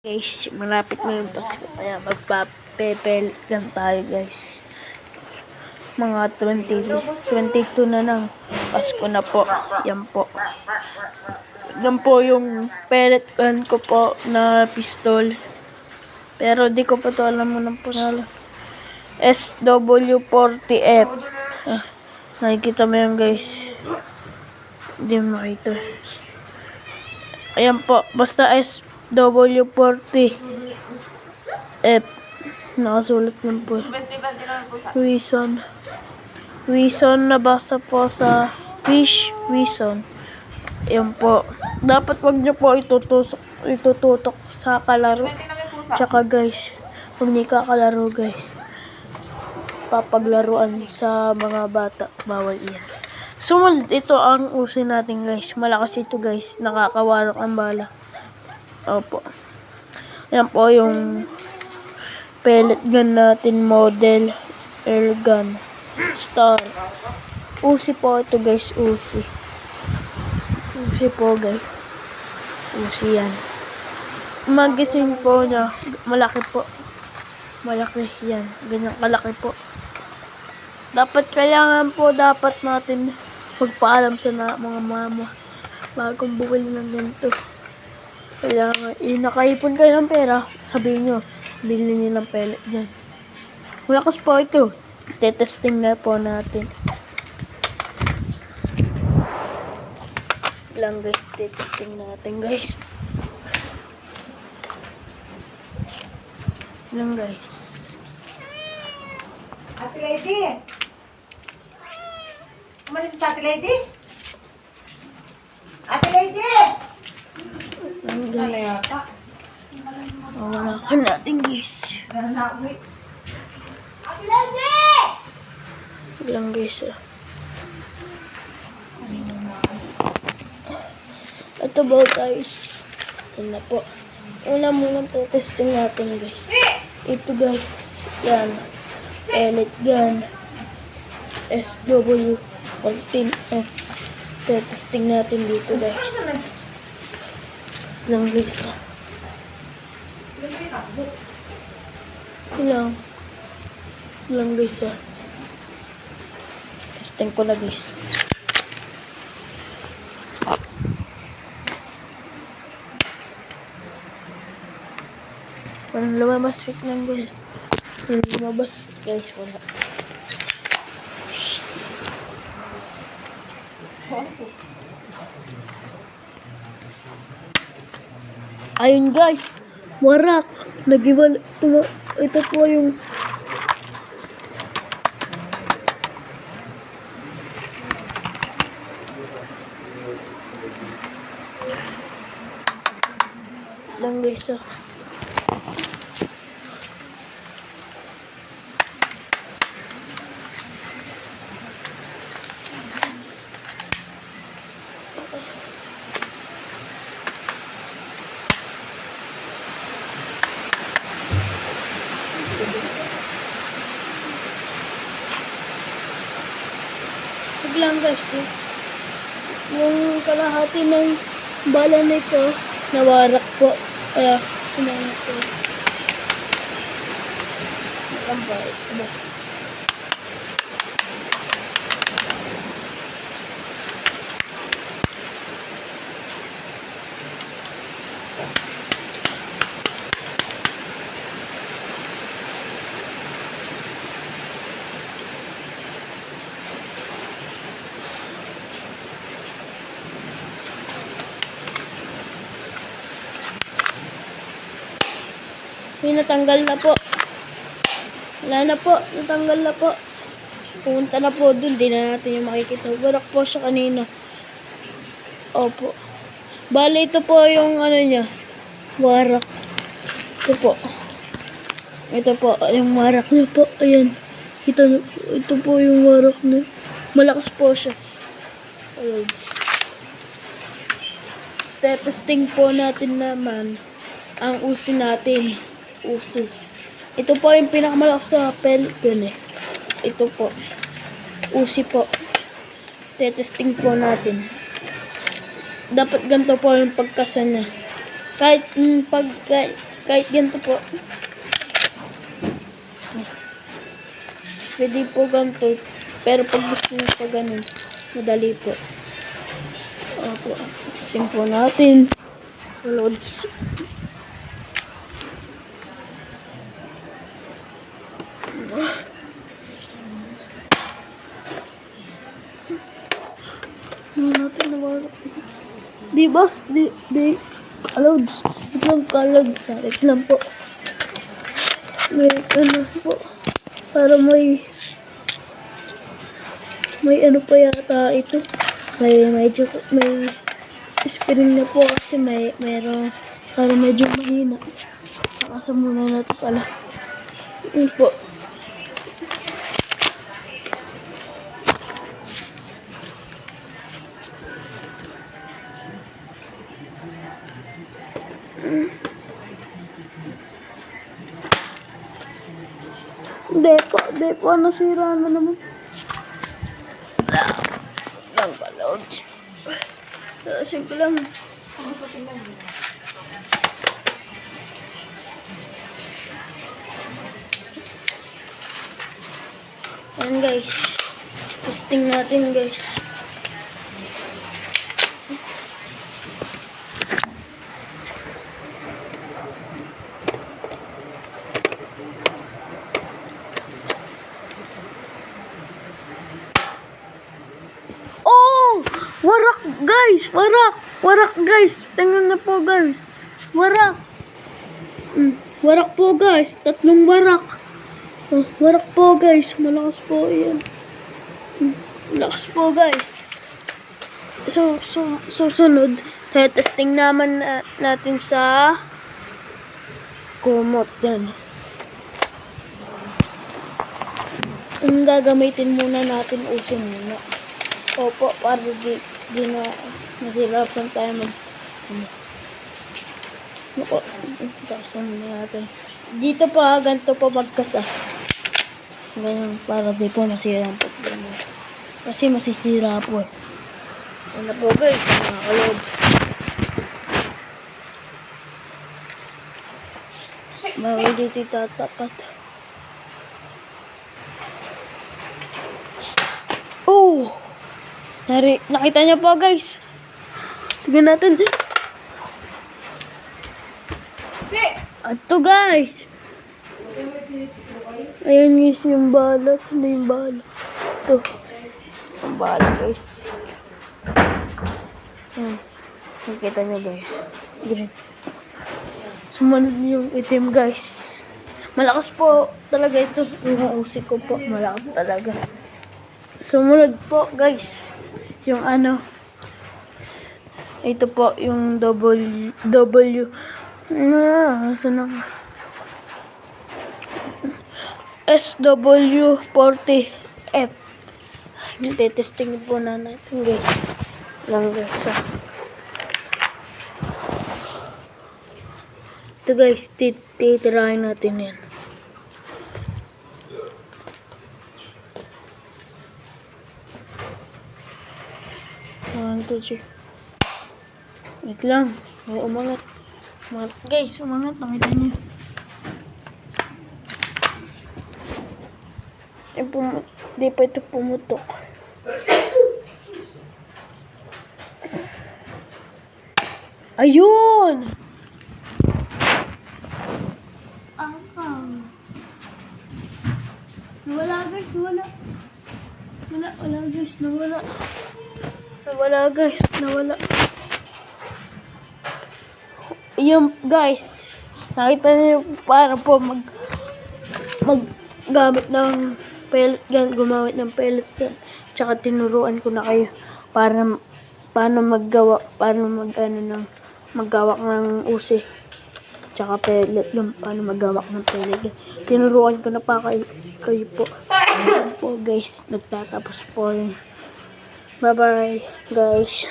Guys, malapit na yung Pasko, kaya magpa-pepelit lang tayo guys. Mga 22 na ng Pasko na po. Yan po. Yan po yung pellet gun ko po na pistol. Pero di ko pa to alam mo ng pangalan. SW40F. Nakikita mo yan guys. Hindi mo makita. Ayan po, basta SW40F. Nakasulat lang po. Wison nabasa po sa Wison. Ayan po. Dapat wag nyo po itututok sa kalaro. Tsaka guys, huwag nyo kakalaro guys. Papaglaruan sa mga bata. Bawal yan. Sumunod, ito ang uso natin guys. Malakas ito guys. Nakakawarok ang bala. Opo. Yan po yung pellet gun natin, model air gun Star. Uzi po ito guys. Uzi po guys. Uzi yan. Magazine po niya. Malaki po. Malaki yan. Ganyan kalaki po. Dapat natin magpaalam sa mga mama bagong bumili ng ganito. Kailangan, nakaipon kayo ng pera, sabihin nyo, bilhin nyo ng pellet dyan. Malakas po ito. Tetesting na po natin. Lang guys, tetesting natin guys. Lang guys. Ate Lady! Umalis sa Ate Lady? Ate Lady! Lang guys. Wala natin guys. Ate Lady! Lang guys. Ito ba guys? Ito na po. Una muna testing natin guys. Ito guys. Yan. Pellet gun. SW14F. Testing natin dito guys. Lang guys. Lang guys. Testing ko na guys. Parang lumabas fake lang guys. Lumabas guys. Wala. Ayun guys. Warak. Nag-iwal. Ito po yung lang guys. Lang guys. Yung kalahati ng bala nito nawarak po. Kaya sumangat po. Nakambay. May natanggal na po. Wala na po. Natanggal na po. Pumunta na po dun. Di na natin yung makikita. Warak po siya kanina. Opo. Bale, ito po yung ano niya. Warak. Ito po. Ito po. Yung warak niya po. Ayan. Ito po yung warak niya. Malakas po siya. Ayan. Testing po natin naman ang usi natin. Uso. Ito po yung pinakamalakas sa pellet gun eh. Ito po. Usi po. Tetesting po natin. Dapat ganito po yung pagkasa niya. Kahit Kahit ganito po. Pwede po ganito. Pero pag gusto nyo pa ganun, madali po. Opo. Testing po natin. Loads. Natin nawala. Di boss, di. Loads. Wait lang ka, loads. Wait lang po. Wait, ano po. Para may ano pa yata ito. May spring na po kasi mayroon para medyo mahina. Nakasa muna natin pala. Yun po. Hindi po, nasira na naman. Lang balod. Tasin ko lang. Ayan guys. Testing natin guys. Warak guys! Warak guys! Tingnan na po guys! Warak! Warak po guys! 3 warak! Oh, warak po guys! Malakas po yan! Malakas po guys! So sunod, testing naman natin sa kumot dyan. Ang gagamitin muna natin usin muna. Opo, para di na mahirapan tayo tasan natin. Dito pa, ganito pa magkasa. Ganyan, para di po masira ang problema. Kasi masisira po. Ano po guys, mga kalods. Bawal dito tatapat. Oh! Nakita niyo po guys. Tignan natin. Ito guys. Ayan guys yung bala. Saan yung bala? Ito. Yung bala guys. Nakita niyo guys. Green. Sumunod yung itim guys. Malakas po talaga ito. Yung usik ko po. Malakas talaga. Sumunod po guys. Yung ano, ito po yung SW40F. Testing po na natin guys. Lang guys. Ito guys, titirahin natin yan. Wait lang. May umangat. Guys, umangat. Nakita niyo. Di pa ito pumutok. Ayun! Nawala guys, nawala. Wala guys, nawala. Nawala guys, nawala. Yung guys, nakita niyo para po maggamit ng pellet gun, gumamit ng pellet gun. Tsaka tinuruan ko na kayo paano maggawak ng usi. Tsaka pellet gun, paano maggawak ng pellet gun. Tinuruan ko na pa kayo po. Po guys, nagtatapos po. Bye bye guys.